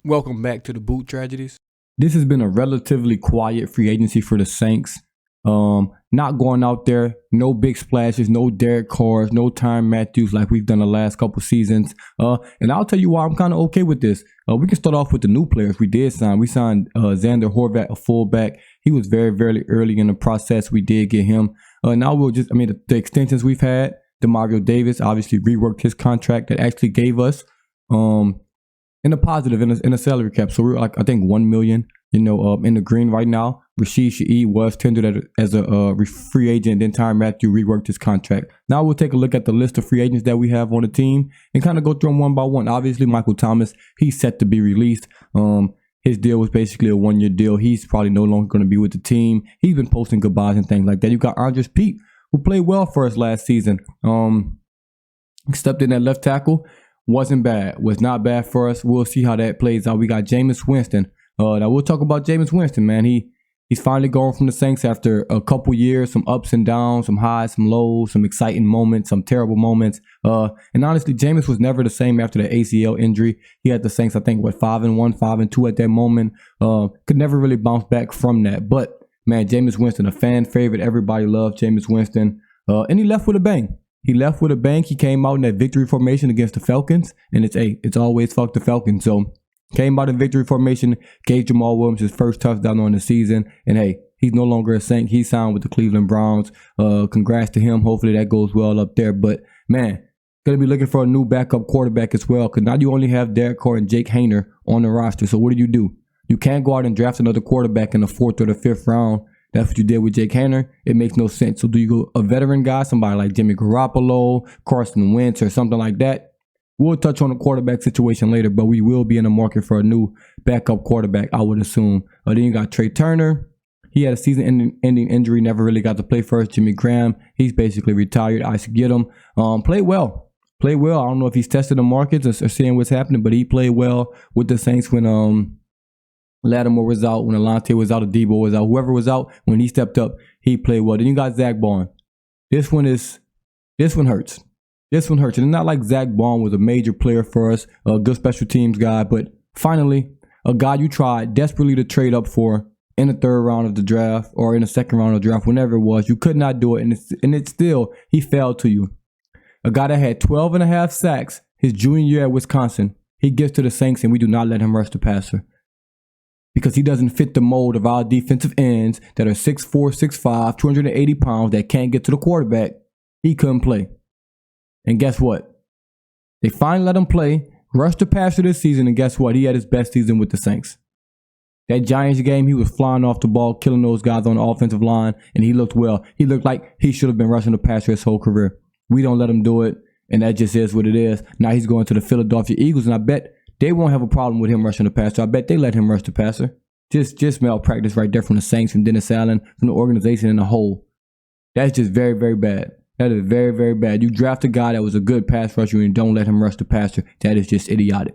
Welcome back to the Boot Tragedies. This has been a relatively quiet free agency for the Saints. Not going out there, no big splashes, no Derek Carrs, no Tyrann Matthews like we've done the last couple seasons. And I'll tell you why I'm kind of okay with this. We can start off with the new players we did sign. We signed Xander Horvat, a fullback. He was very, very early in the process. We did get him. Now the extensions we've had. DeMario Davis obviously reworked his contract that actually gave us in a positive in a salary cap. So we're like, I think, $1 million, in the green right now. Rashid Shaheed was tendered as a free agent. Then Tyrann Matthew reworked his contract. Now we'll take a look at the list of free agents that we have on the team and kind of go through them one by one. Obviously, Michael Thomas, he's set to be released. His deal was basically a one-year deal. He's probably no longer going to be with the team. He's been posting goodbyes and things like that. You got Andres Pete, who played well for us last season. Stepped in at left tackle. Wasn't bad. Was not bad for us. We'll see how that plays out. We got Jameis Winston. Now we'll talk about Jameis Winston, man. He's finally gone from the Saints after a couple years, some ups and downs, some highs, some lows, some exciting moments, some terrible moments. And honestly, Jameis was never the same after the ACL injury. He had the Saints, I think, 5-1, 5-2 at that moment. Could never really bounce back from that. But man, Jameis Winston, a fan favorite. Everybody loved Jameis Winston. And he left with a bang. He left with a bang. He came out in that victory formation against the Falcons. And it's always fuck the Falcons. So came out in victory formation, gave Jamal Williams his first touchdown on the season. And hey, he's no longer a Saint. He signed with the Cleveland Browns. Congrats to him. Hopefully that goes well up there. But man, going to be looking for a new backup quarterback as well. Because now you only have Derek Carr and Jake Haener on the roster. So what do? You can't go out and draft another quarterback in the 4th or the 5th round. That's what you did with Jake Haener. It makes no sense. So do you go a veteran guy, somebody like Jimmy Garoppolo, Carson Wentz, or something like that? We'll touch on the quarterback situation later, but we will be in the market for a new backup quarterback, I would assume. Then you got Trey Turner. He had a season-ending injury, never really got to play first. Jimmy Graham, he's basically retired. I should get him. Played well. I don't know if he's tested the markets or seeing what's happening, but he played well with the Saints when Lattimore was out, when Alante was out, or Debo was out, whoever was out, when he stepped up, he played well. Then you got Zach Bond. This one hurts. This one hurts. And it's not like Zach Bond was a major player for us, a good special teams guy, but finally, a guy you tried desperately to trade up for in the 3rd round of the draft or in the 2nd round of the draft, whenever it was, you could not do it, and it's still, he fell to you. A guy that had 12.5 sacks his junior year at Wisconsin, he gets to the Saints and we do not let him rush the passer, because he doesn't fit the mold of our defensive ends that are 6'4", 6'5", 280 pounds that can't get to the quarterback. He couldn't play. And guess what? They finally let him play, rushed the passer this season, and guess what? He had his best season with the Saints. That Giants game, he was flying off the ball, killing those guys on the offensive line, and he looked well. He looked like he should have been rushing the passer his whole career. We don't let him do it, and that just is what it is. Now he's going to the Philadelphia Eagles, and I bet they won't have a problem with him rushing the passer. I bet they let him rush the passer. Just malpractice right there from the Saints, from Dennis Allen, from the organization in the whole. That's just very, very bad. That is very, very bad. You draft a guy that was a good pass rusher and don't let him rush the passer. That is just idiotic.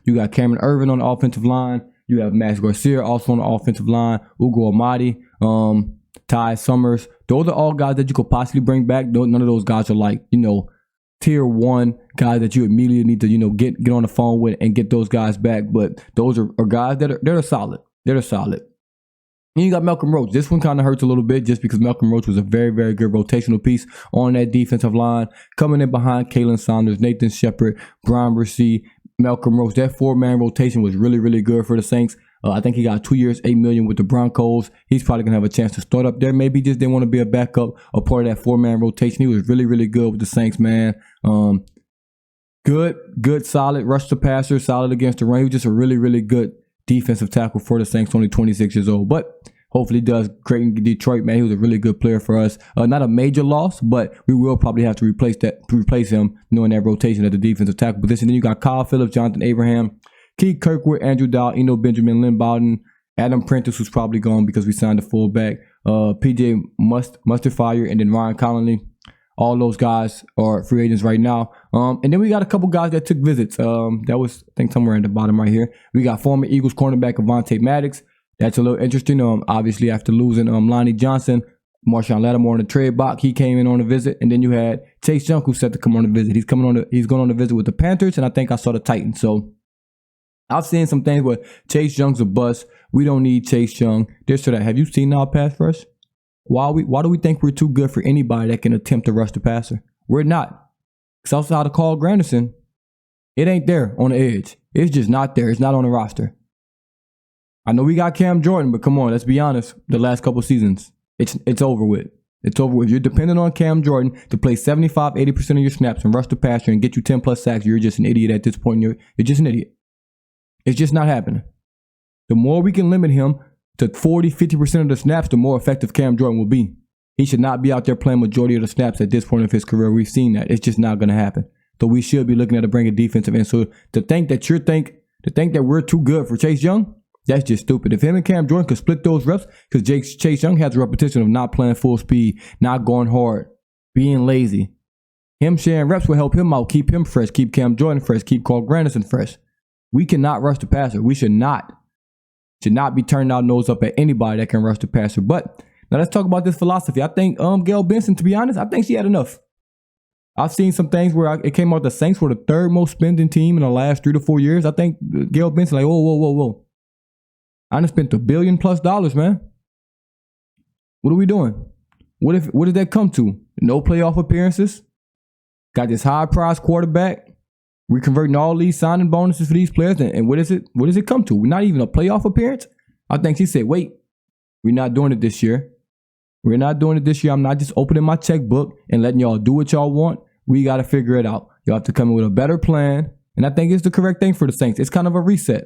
You got Cameron Irvin on the offensive line. You have Max Garcia also on the offensive line. Ugo Amadi, Ty Summers. Those are all guys that you could possibly bring back. None of those guys are like, tier 1 guys that you immediately need to, get on the phone with and get those guys back. But those are guys that are solid. They're solid. And you got Malcolm Roach. This one kind of hurts a little bit just because Malcolm Roach was a very, very good rotational piece on that defensive line. Coming in behind Kalen Saunders, Nathan Shepard, Brian Brissy, Malcolm Roach. That 4-man rotation was really, really good for the Saints. I think he got 2 years, $8 million with the Broncos. He's probably going to have a chance to start up there. Maybe just didn't want to be a backup, a part of that 4-man rotation. He was really, really good with the Saints, man. Good, solid, rush the passer, solid against the run. He was just a really, really good defensive tackle for the Saints, only 26 years old. But hopefully he does great in Detroit, man. He was a really good player for us. Not a major loss, but we will probably have to replace him, in that rotation at the defensive tackle position. Then you got Kyle Phillips, Jonathan Abraham, Keith Kirkwood, Andrew Dowd, Eno Benjamin, Lynn Bowden, Adam Prentice, who's probably gone because we signed the fullback, PJ Mustafire, and then Ryan Connolly. All those guys are free agents right now. And then we got a couple guys that took visits. That was, I think, somewhere at the bottom right here. We got former Eagles cornerback Avonte Maddox. That's a little interesting. Obviously, after losing Lonnie Johnson, Marshawn Lattimore on the trade block, he came in on a visit. And then you had Chase Young, who's set to come on a visit. He's going on a visit with the Panthers, and I think I saw the Titans. So I've seen some things where Chase Young's a bust. We don't need Chase Young. This or that. Have you seen our pass rush? Why do we think we're too good for anybody that can attempt to rush the passer? We're not. It's outside of Carl Granderson. It ain't there on the edge. It's just not there. It's not on the roster. I know we got Cam Jordan, but come on, let's be honest. The last couple seasons, it's over with. It's over with. You're dependent on Cam Jordan to play 75, 80% of your snaps and rush the passer and get you 10 plus sacks. You're just an idiot at this point. You're just an idiot. It's just not happening. The more we can limit him to 40, 50% of the snaps, the more effective Cam Jordan will be. He should not be out there playing majority of the snaps at this point of his career. We've seen that. It's just not going to happen. So we should be looking at to bring a defensive end. So to think that we're too good for Chase Young, that's just stupid. If him and Cam Jordan could split those reps, because Chase Young has a repetition of not playing full speed, not going hard, being lazy. Him sharing reps will help him out, keep him fresh, keep Cam Jordan fresh, keep Carl Granderson fresh. We cannot rush the passer. We should not be turning our nose up at anybody that can rush the passer. But now let's talk about this philosophy. I think Gail Benson, to be honest, I think she had enough. I've seen some things where it came out the Saints were the third most spending team in the last 3 to 4 years. I think Gail Benson like, whoa. I done spent $1 billion plus, man. What are we doing? What did that come to? No playoff appearances. Got this high price quarterback. We're converting all these signing bonuses for these players. And what does it come to? We're not even a playoff appearance. I think she said, wait, we're not doing it this year. We're not doing it this year. I'm not just opening my checkbook and letting y'all do what y'all want. We got to figure it out. Y'all have to come in with a better plan. And I think it's the correct thing for the Saints. It's kind of a reset.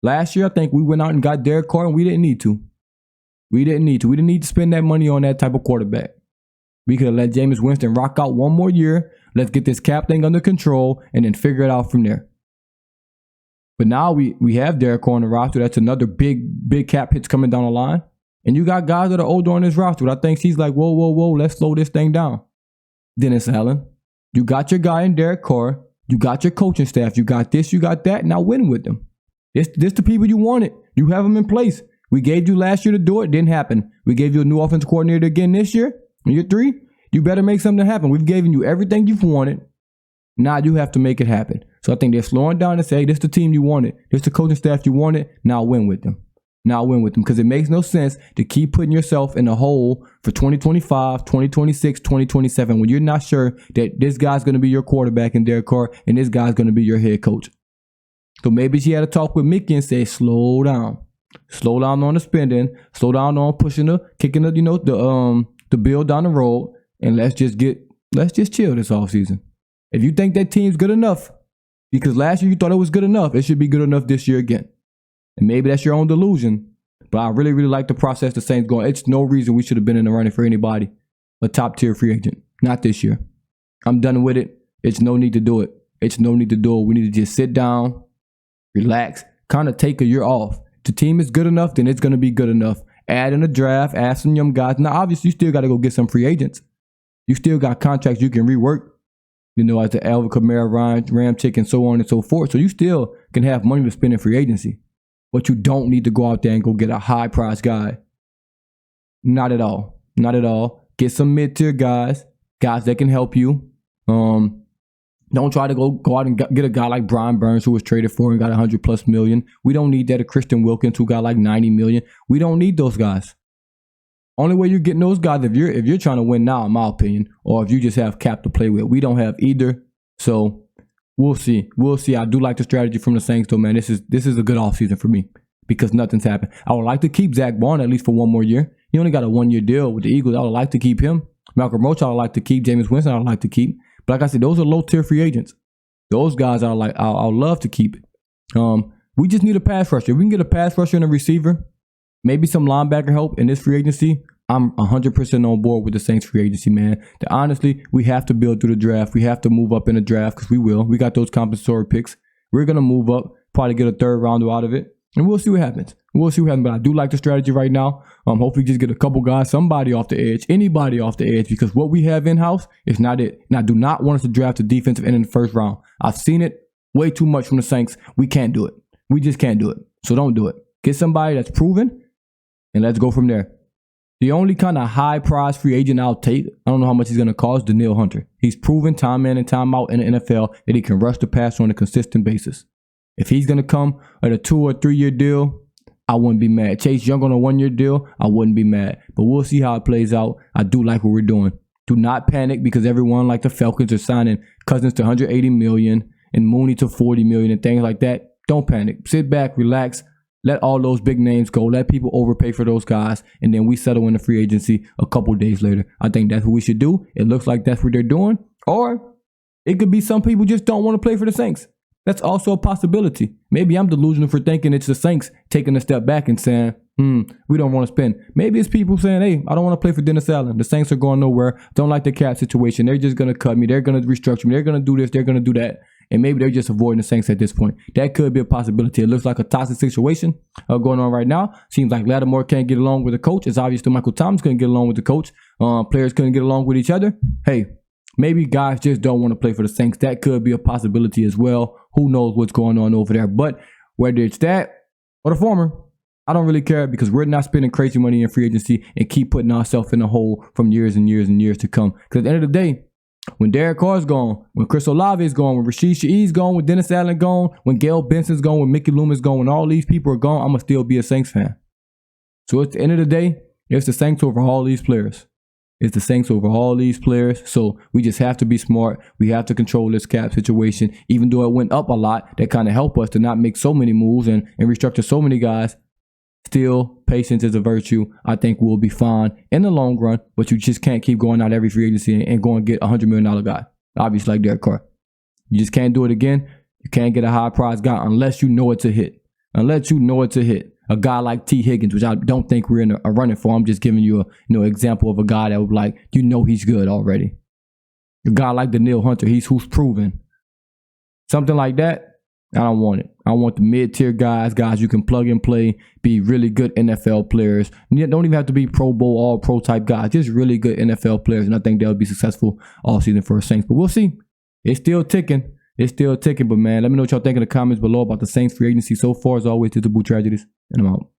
Last year, I think we went out and got Derek Carr, and we didn't need to. We didn't need to spend that money on that type of quarterback. We could have let Jameis Winston rock out one more year. Let's get this cap thing under control and then figure it out from there. But now we have Derek Carr on the roster. That's another big cap hits coming down the line. And you got guys that are older on this roster. But I think she's like, whoa, let's slow this thing down. Dennis Allen, you got your guy in Derek Carr. You got your coaching staff. You got this, you got that. Now win with them. This the people you wanted. You have them in place. We gave you last year to do it. Didn't happen. We gave you a new offensive coordinator again this year. Year 3, you better make something happen. We've given you everything you've wanted. Now you have to make it happen. So I think they're slowing down and say, hey, this the team you wanted. This the coaching staff you wanted. Now win with them. Because it makes no sense to keep putting yourself in a hole for 2025, 2026, 2027 when you're not sure that this guy's going to be your quarterback in Derek Carr and this guy's going to be your head coach. So maybe she had a talk with Mickey and say, slow down. Slow down on the spending. Slow down on kicking the bill down the road. And let's just chill this offseason. If you think that team's good enough, because last year you thought it was good enough, it should be good enough this year again. And maybe that's your own delusion. But I really, really like the process the Saints going. It's no reason we should have been in the running for anybody. A top-tier free agent. Not this year. I'm done with it. It's no need to do it. We need to just sit down, relax, kind of take a year off. If the team is good enough, then it's going to be good enough. Add in a draft, add some young guys. Now, obviously, you still got to go get some free agents. You still got contracts you can rework. As the Alvin Kamara, Ryan Ramchick, and so on and so forth. So you still can have money to spend in free agency. But you don't need to go out there and go get a high-priced guy. Not at all. Get some mid-tier guys that can help you. Don't try to go out and get a guy like Brian Burns who was traded for and got $100+ million. We don't need that. A Christian Wilkins who got like $90 million. We don't need those guys. Only way you're getting those guys if you're trying to win now, in my opinion, or if you just have cap to play with. We don't have either. So we'll see. I do like the strategy from the Saints, though, man. This is a good offseason for me because nothing's happened. I would like to keep Zach Bond at least for one more year. He only got a 1-year deal with the Eagles. I would like to keep him. Malcolm Roach, I would like to keep. Jameis Winston, I would like to keep. But like I said, those are low-tier free agents. Those guys I'd love to keep. We just need a pass rusher. If we can get a pass rusher and a receiver, maybe some linebacker help in this free agency, I'm 100% on board with the Saints free agency, man. Honestly, we have to build through the draft. We have to move up in the draft because we will. We got those compensatory picks. We're going to move up, probably get a third rounder out of it, and we'll see what happens. But I do like the strategy right now. Hopefully just get a couple guys, somebody off the edge, anybody off the edge, because what we have in-house is not it. And I do not want us to draft a defensive end in the first round. I've seen it way too much from the Saints. We can't do it. We just can't do it. So don't do it. Get somebody that's proven, and let's go from there. The only kind of high-price free agent I'll take, I don't know how much he's going to cost, Danielle Hunter. He's proven time in and time out in the NFL that he can rush the passer on a consistent basis. If he's going to come at a 2 or 3 year deal, I wouldn't be mad. Chase Young on a 1 year deal, I wouldn't be mad. But we'll see how it plays out. I do like what we're doing. Do not panic because everyone like the Falcons are signing Cousins to $180 million and Mooney to $40 million and things like that. Don't panic. Sit back, relax. Let all those big names go. Let people overpay for those guys. And then we settle in the free agency a couple days later. I think that's what we should do. It looks like that's what they're doing. Or it could be some people just don't want to play for the Saints. That's also a possibility. Maybe I'm delusional for thinking it's the Saints taking a step back and saying, we don't want to spend. Maybe it's people saying, hey, I don't want to play for Dennis Allen. The Saints are going nowhere. Don't like the cap situation. They're just going to cut me. They're going to restructure me. They're going to do this. They're going to do that. And maybe they're just avoiding the Saints at this point. That could be a possibility. It looks like a toxic situation going on right now. Seems like Lattimore can't get along with the coach. It's obvious that Michael Thomas couldn't get along with the coach. Players couldn't get along with each other. Hey, maybe guys just don't want to play for the Saints. That could be a possibility as well. Who knows what's going on over there. But whether it's that or the former, I don't really care because we're not spending crazy money in free agency and keep putting ourselves in a hole from years and years and years to come. Because at the end of the day, when Derek Carr's gone, when Chris Olave is gone, when Rashid Shaheed's gone, when Dennis Allen gone, when Gail Benson's gone, when Mickey Loomis gone, when all these people are gone, I'm going to still be a Saints fan. So at the end of the day, it's the Saints over all these players. It's the Saints over all these players. So we just have to be smart. We have to control this cap situation. Even though it went up a lot, that kind of helped us to not make so many moves and restructure so many guys. Still, patience is a virtue. I think we'll be fine in the long run, but you just can't keep going out every free agency and going to get a $100 million guy. Obviously, like Derek Carr. You just can't do it again. You can't get a high price guy unless you know it's a hit. Unless you know it's a hit. A guy like T. Higgins, which I don't think we're in a running for. I'm just giving you a example of a guy that would like, he's good already. A guy like Daniil Hunter, who's proven. Something like that, I don't want it. I want the mid-tier guys you can plug and play, be really good NFL players. You don't even have to be Pro Bowl, all-pro type guys. Just really good NFL players, and I think they'll be successful all season for the Saints. But we'll see. It's still ticking. But man, let me know what y'all think in the comments below about the Saints free agency so far. As always, to the Boot Tragedies, and I'm out.